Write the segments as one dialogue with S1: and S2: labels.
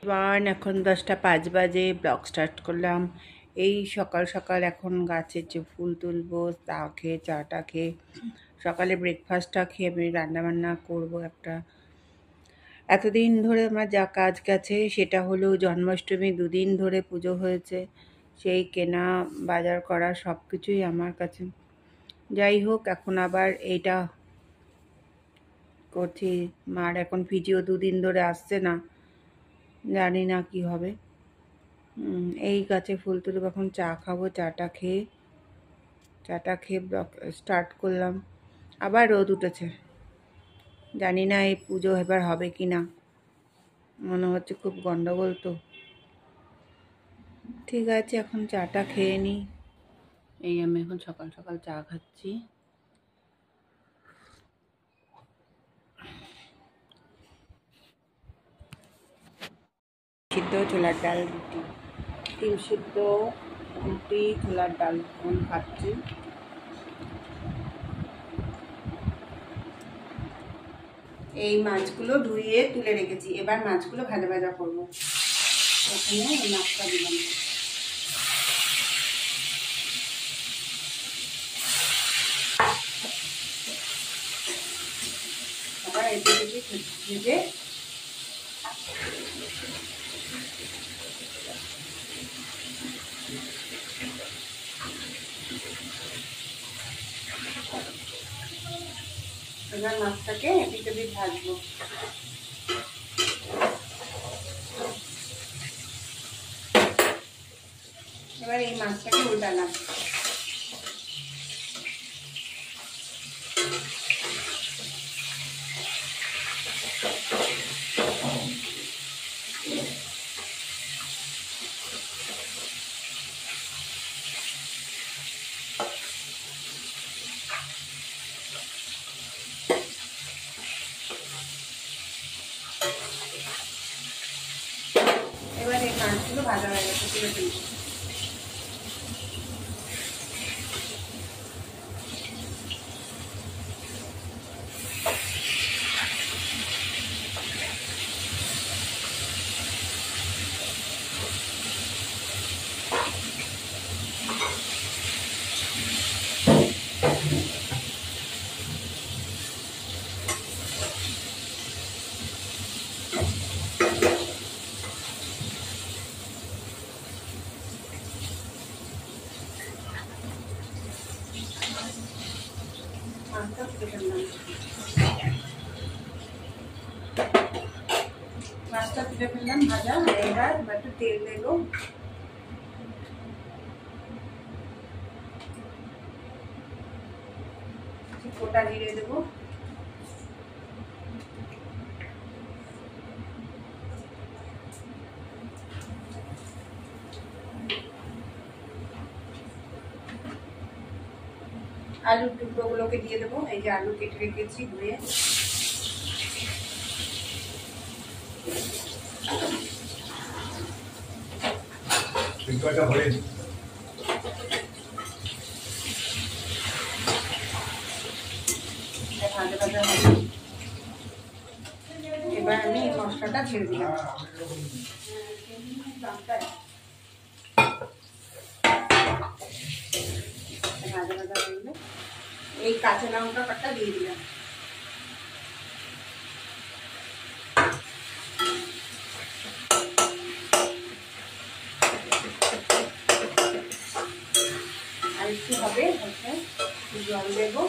S1: এখন 10টা 5 বাজে, ব্লগ স্টার্ট করলাম। এই সকাল সকাল এখন গাছের যে ফুল তুলবো, তা খেয়ে চাটা খেয়ে সকালে ব্রেকফাস্টটা খেয়ে আমি রান্নাবান্না করবো একটা। এতদিন ধরে আমার যা কাজ গেছে সেটা হলো জন্মাষ্টমী 2 দিন ধরে পুজো হয়েছে, সেই কেনা বাজার করা সব কিছুই আমার কাছে। যাই হোক, এখন আবার এইটা করছি। মার এখন ভিডিও 2 দিন ধরে আসছে না, জানি না কি হবে। এই গাছে ফুল তুলব, এখন চা খাবো। চাটা খেয়ে ব্লগ স্টার্ট করলাম। আবার রোদ উঠেছে, জানি না এই পুজো এবার হবে কি না, মনে হচ্ছে খুব গন্ডগোল তো। ঠিক আছে, এখন চাটা খেয়ে নিই। এই আমি এখন সকাল সকাল চা খাচ্ছি। সিদ্ধ, ছোলার ডাল, রুটি, ডিম সিদ্ধ, রুটি, ছোলার ডাল এখন খাচ্ছি। এই মাছগুলো ধুয়ে তুলে রেখেছি, এবার মাছগুলো ভাজা ভাজা করবো। প্রথমে এই মাছটা দিলাম, আবার এদিকে ভেজে এবার মাছটাকে এদিক ওদিক ভাজবো। এবার এই মাছটাকে উল্টালাম। এবার এই মাছগুলো ভাজা হয়ে গেছে, তুলে ফেলবো। মাছটা তুলে ফেললাম, মাছটা তুলে ফেললাম ভাজা। এবার একটু তেল দেবো, গোটা জিরে দেবো, আলুর টুকরোগুলোকে দিয়ে দেবো। এই যে আলু কেটে রেখেছি ধুয়ে। ভাজা ভাজা হবে। এবার আমি এই মশলাটা ছেড়ে দিলাম। ভাজা ভাজা করলে এই কাঁচা লঙ্কা কাটা দিয়ে দিলাম। আর একটু হবে, জল দেবো।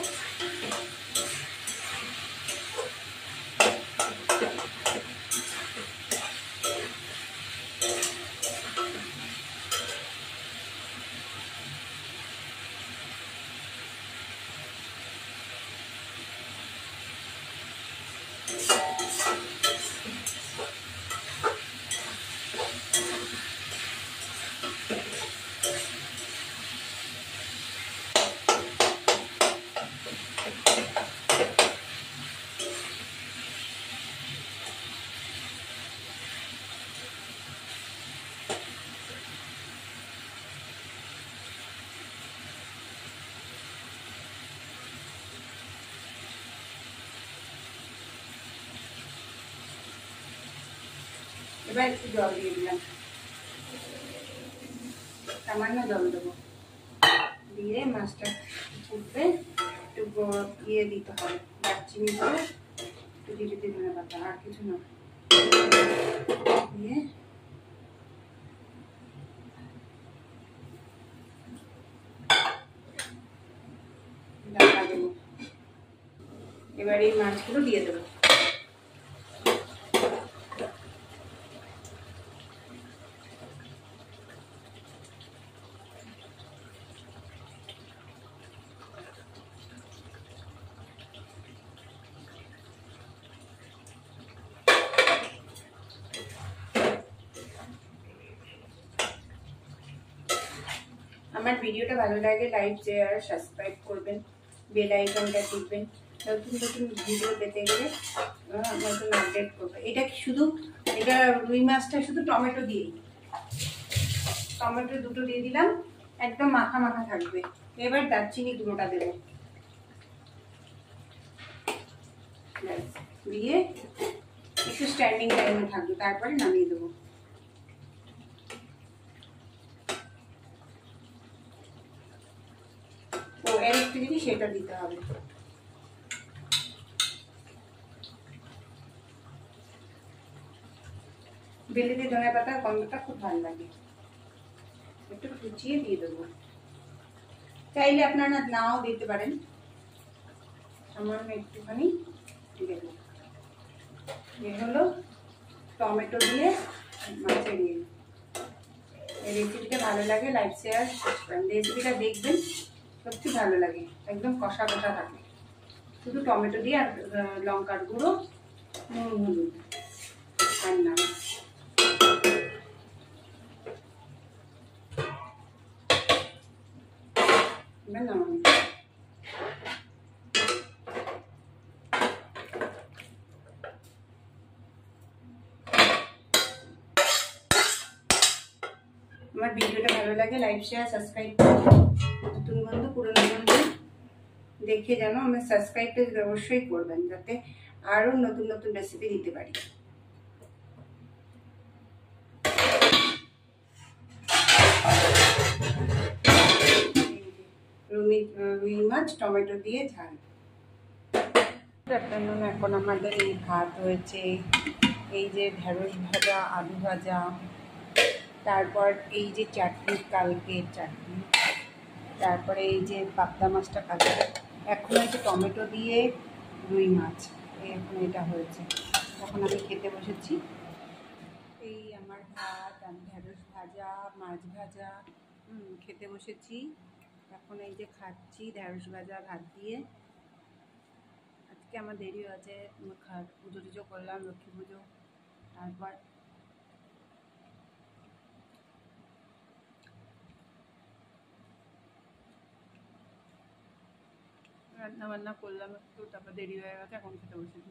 S1: এবার একটু জল দিয়ে দিলাম, সামান্য জল দেবো, দিয়ে মাছটা ফুটবে। একটু ইয়ে দিতে হবে, দারচিনি করে একটু জিরে দিয়ে ধনে পাতা, আর কিছু না, দিয়ে ঢাকা দেবো। এবার এই মাছগুলো দিয়ে দেবো। আমার ভিডিওটা ভালো লাগে লাইক শেয়ার সাবস্ক্রাইব করবেন, বেল আইকনটা টিপবেন, নতুন নতুন ভিডিও পেতে গেলে নতুন আপডেট করবে। এটা কি শুধু, এটা রুই মাছটা শুধু টমেটো দিয়েই, টমেটো দুটো দিয়ে দিলাম, একদম মাখা মাখা থাকবে। এবার দারচিনি গুঁড়োটা দেবো, দিয়ে একটু স্ট্যান্ডিং টাইমে থাকবে, তারপরে নামিয়ে দেবো। ও এর একটু জিনিস সেটা দিতে হবে, বিলিতি ধনে পাতার গন্ধটা খুব ভালো লাগে। একটু কুচিয়ে দিয়ে দেবো, চাইলে আপনারা নাও দিতে পারেন, সামান্য একটুখানি দেবো। এ হলো টমেটো দিয়ে মাছের ইয়ে। এই রেসিপিটা ভালো লাগে লাইক শেয়ার সাবস্ক্রাইব, রেসিপিটা দেখবেন, সত্যি ভালো লাগে, একদম কষা কষা থাকে, শুধু টমেটো দিয়ে আর লঙ্কার গুঁড়ো, নুন হলুদ আর না। এবার নামানো। আমার ভিডিওটা ভালো লাগে লাইক শেয়ার সাবস্ক্রাইব করবেন, নতুন বন্ধু পুরনো বন্ধু দেখে যেন আমার সাবস্ক্রাইবটা অবশ্যই করবেন, যাতে আরও নতুন নতুন রেসিপি দিতে পারি। রুই মাছ টমেটো দিয়ে ঝাল। এখন আমাদের এই ভাত হয়েছে, এই যে ঢেঁড়স ভাজা, আলু ভাজা, তারপর এই যে চাটনি, কালকের চাটনি, তারপরে এই যে পাবদা মাছটা কাঁচা, এখন হয়েছে টমেটো দিয়ে রুই মাছ, এখন এটা হয়েছে। এখন আমি খেতে বসেছি। এই আমার ভাত, আমি ঢেঁড়স ভাজা, মাছ ভাজা খেতে বসেছি। এখন এই যে খাচ্ছি ঢেঁড়স ভাজা ভাত দিয়ে। আজকে আমার দেরি আছে, পুজো টুজো করলাম, লক্ষ্মী পুজো, তারপর রান্না বান্না করলাম একটু, তারপর দেরি হয়ে গেছে, এখন খেতে বসেছি।